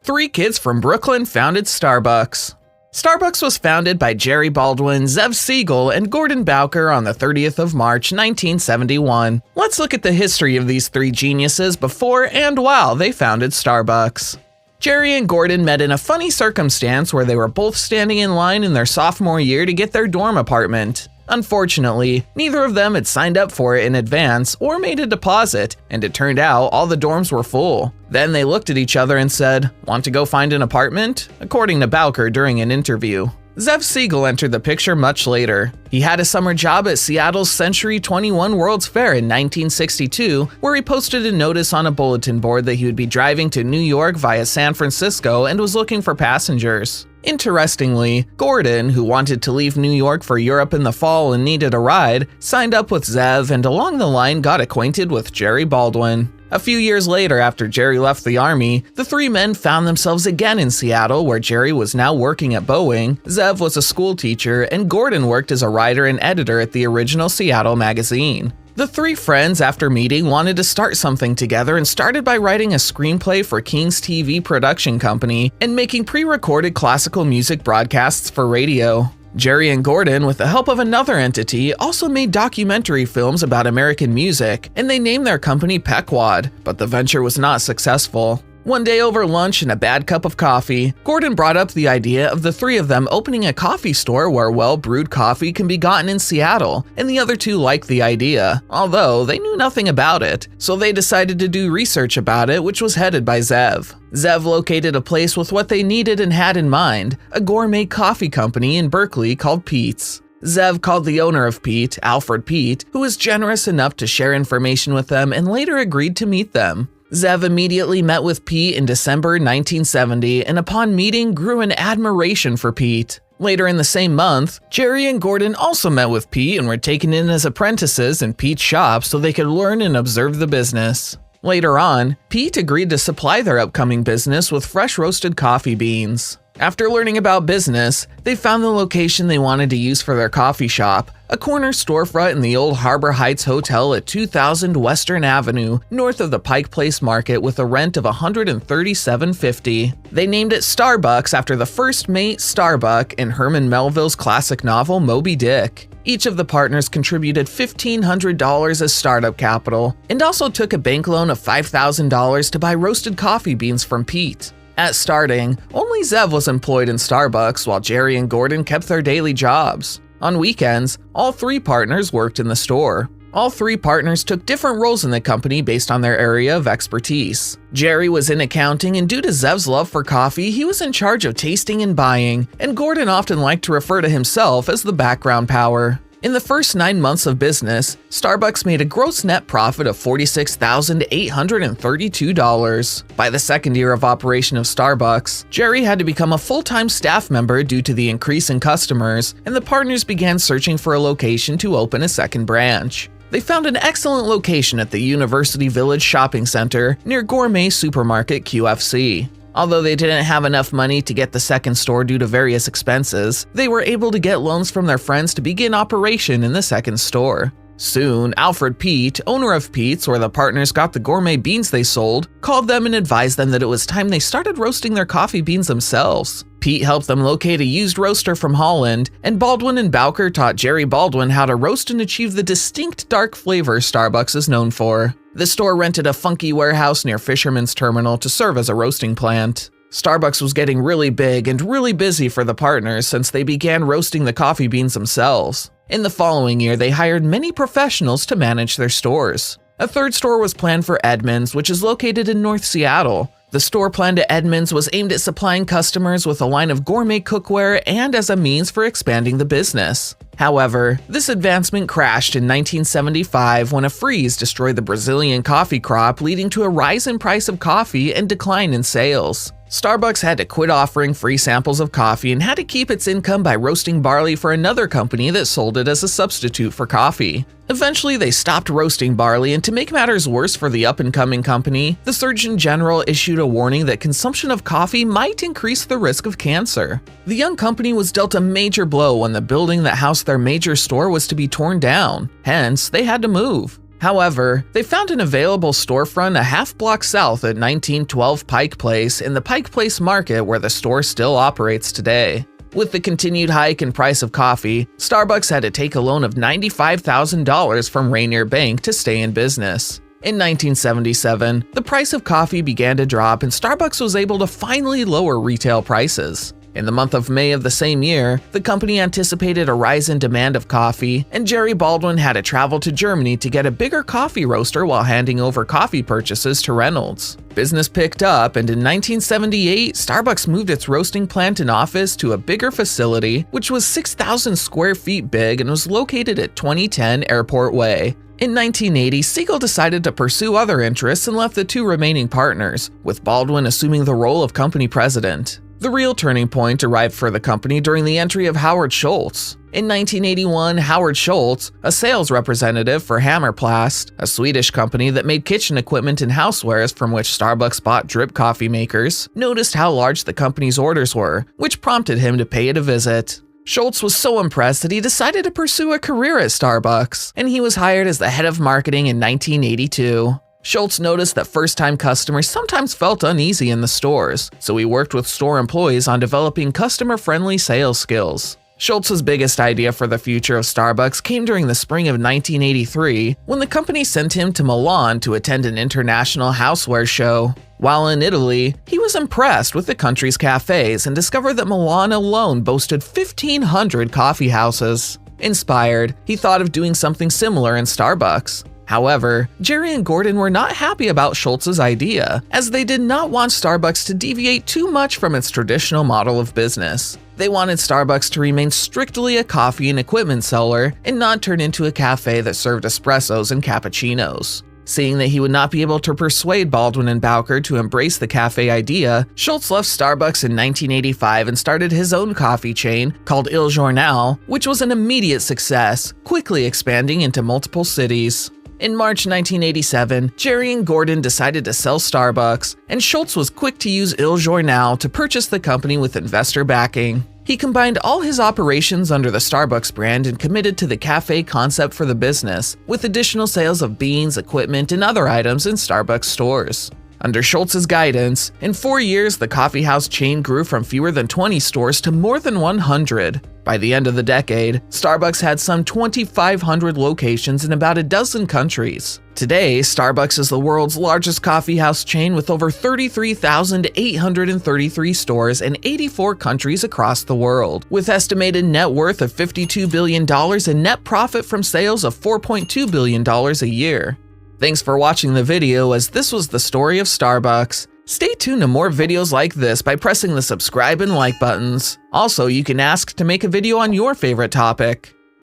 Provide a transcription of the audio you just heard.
Three kids from Brooklyn founded Starbucks. Starbucks was founded by Jerry Baldwin, Zev Siegel, and Gordon Bowker on the 30th of March, 1971. Let's look at the history of these three geniuses before and while they founded Starbucks. Jerry and Gordon met in a funny circumstance where they were both standing in line in their sophomore year to get their dorm apartment. Unfortunately, neither of them had signed up for it in advance or made a deposit, and it turned out all the dorms were full. Then they looked at each other and said, "Want to go find an apartment?" according to Bowker during an interview. Zev Siegel entered the picture much later. He had a summer job at Seattle's Century 21 World's Fair in 1962, where he posted a notice on a bulletin board that he would be driving to New York via San Francisco and was looking for passengers. Interestingly, Gordon, who wanted to leave New York for Europe in the fall and needed a ride, signed up with Zev and along the line got acquainted with Jerry Baldwin. A few years later, after Jerry left the Army, the three men found themselves again in Seattle, where Jerry was now working at Boeing, Zev was a school teacher, and Gordon worked as a writer and editor at the original Seattle magazine. The three friends, after meeting, wanted to start something together and started by writing a screenplay for King's TV production company and making pre-recorded classical music broadcasts for radio. Jerry and Gordon, with the help of another entity, also made documentary films about American music, and they named their company Pequod, but the venture was not successful. One day over lunch and a bad cup of coffee, Gordon brought up the idea of the three of them opening a coffee store where well-brewed coffee can be gotten in Seattle, and the other two liked the idea, although they knew nothing about it, so they decided to do research about it, which was headed by Zev. Zev located a place with what they needed and had in mind, a gourmet coffee company in Berkeley called Pete's. Zev called the owner of Pete, Alfred Pete, who was generous enough to share information with them and later agreed to meet them. Zev immediately met with Pete in December 1970 and upon meeting grew an admiration for Pete. Later in the same month, Jerry and Gordon also met with Pete and were taken in as apprentices in Pete's shop so they could learn and observe the business. Later on, Pete agreed to supply their upcoming business with fresh roasted coffee beans. After learning about business, they found the location they wanted to use for their coffee shop, a corner storefront in the old Harbor Heights Hotel at 2000 Western Avenue, north of the Pike Place Market with a rent of $137.50. They named it Starbucks after the first mate Starbuck in Herman Melville's classic novel Moby Dick. Each of the partners contributed $1,500 as startup capital and also took a bank loan of $5,000 to buy roasted coffee beans from Pete. At starting, only Zev was employed in Starbucks while Jerry and Gordon kept their daily jobs. On weekends, all three partners worked in the store. All three partners took different roles in the company based on their area of expertise. Jerry was in accounting, and due to Zev's love for coffee, he was in charge of tasting and buying, and Gordon often liked to refer to himself as the background power. In the first 9 months of business, Starbucks made a gross net profit of $46,832. By the second year of operation of Starbucks, Jerry had to become a full-time staff member due to the increase in customers, and the partners began searching for a location to open a second branch. They found an excellent location at the University Village Shopping Center near Gourmet Supermarket QFC. Although they didn't have enough money to get the second store due to various expenses, they were able to get loans from their friends to begin operation in the second store. Soon, Alfred Pete, owner of Pete's, where the partners got the gourmet beans they sold, called them and advised them that it was time they started roasting their coffee beans themselves. Pete helped them locate a used roaster from Holland, and Baldwin and Bowker taught Jerry Baldwin how to roast and achieve the distinct dark flavor Starbucks is known for. The store rented a funky warehouse near Fisherman's Terminal to serve as a roasting plant. Starbucks was getting really big and really busy for the partners since they began roasting the coffee beans themselves. In the following year, they hired many professionals to manage their stores. A third store was planned for Edmonds, which is located in North Seattle. The store planned at Edmonds was aimed at supplying customers with a line of gourmet cookware and as a means for expanding the business. However, this advancement crashed in 1975 when a freeze destroyed the Brazilian coffee crop, leading to a rise in price of coffee and decline in sales. Starbucks had to quit offering free samples of coffee and had to keep its income by roasting barley for another company that sold it as a substitute for coffee. Eventually, they stopped roasting barley, and to make matters worse for the up-and-coming company, the Surgeon General issued a warning that consumption of coffee might increase the risk of cancer. The young company was dealt a major blow when the building that housed their major store was to be torn down. Hence, they had to move. However, they found an available storefront a half block south at 1912 Pike Place in the Pike Place Market where the store still operates today. With the continued hike in price of coffee, Starbucks had to take a loan of $95,000 from Rainier Bank to stay in business. In 1977, the price of coffee began to drop and Starbucks was able to finally lower retail prices. In the month of May of the same year, the company anticipated a rise in demand of coffee, and Jerry Baldwin had to travel to Germany to get a bigger coffee roaster while handing over coffee purchases to Reynolds. Business picked up, and in 1978, Starbucks moved its roasting plant and office to a bigger facility, which was 6,000 square feet big and was located at 2010 Airport Way. In 1980, Siegel decided to pursue other interests and left the two remaining partners, with Baldwin assuming the role of company president. The real turning point arrived for the company during the entry of Howard Schultz. In 1981, Howard Schultz, a sales representative for Hammerplast, a Swedish company that made kitchen equipment and housewares from which Starbucks bought drip coffee makers, noticed how large the company's orders were, which prompted him to pay it a visit. Schultz was so impressed that he decided to pursue a career at Starbucks, and he was hired as the head of marketing in 1982. Schultz noticed that first-time customers sometimes felt uneasy in the stores, so he worked with store employees on developing customer-friendly sales skills. Schultz's biggest idea for the future of Starbucks came during the spring of 1983, when the company sent him to Milan to attend an international houseware show. While in Italy, he was impressed with the country's cafes and discovered that Milan alone boasted 1,500 coffee houses. Inspired, he thought of doing something similar in Starbucks. However, Jerry and Gordon were not happy about Schultz's idea, as they did not want Starbucks to deviate too much from its traditional model of business. They wanted Starbucks to remain strictly a coffee and equipment seller and not turn into a cafe that served espressos and cappuccinos. Seeing that he would not be able to persuade Baldwin and Bowker to embrace the cafe idea, Schultz left Starbucks in 1985 and started his own coffee chain called Il Journal, which was an immediate success, quickly expanding into multiple cities. In March 1987, Jerry and Gordon decided to sell Starbucks, and Schultz was quick to use Il Journal to purchase the company with investor backing. He combined all his operations under the Starbucks brand and committed to the cafe concept for the business, with additional sales of beans, equipment, and other items in Starbucks stores. Under Schultz's guidance, in 4 years the coffeehouse chain grew from fewer than 20 stores to more than 100. By the end of the decade, Starbucks had some 2,500 locations in about a dozen countries. Today, Starbucks is the world's largest coffeehouse chain with over 33,833 stores in 84 countries across the world, with estimated net worth of $52 billion and net profit from sales of $4.2 billion a year. Thanks for watching the video, as this was the story of Starbucks. Stay tuned to more videos like this by pressing the subscribe and like buttons. Also, you can ask to make a video on your favorite topic.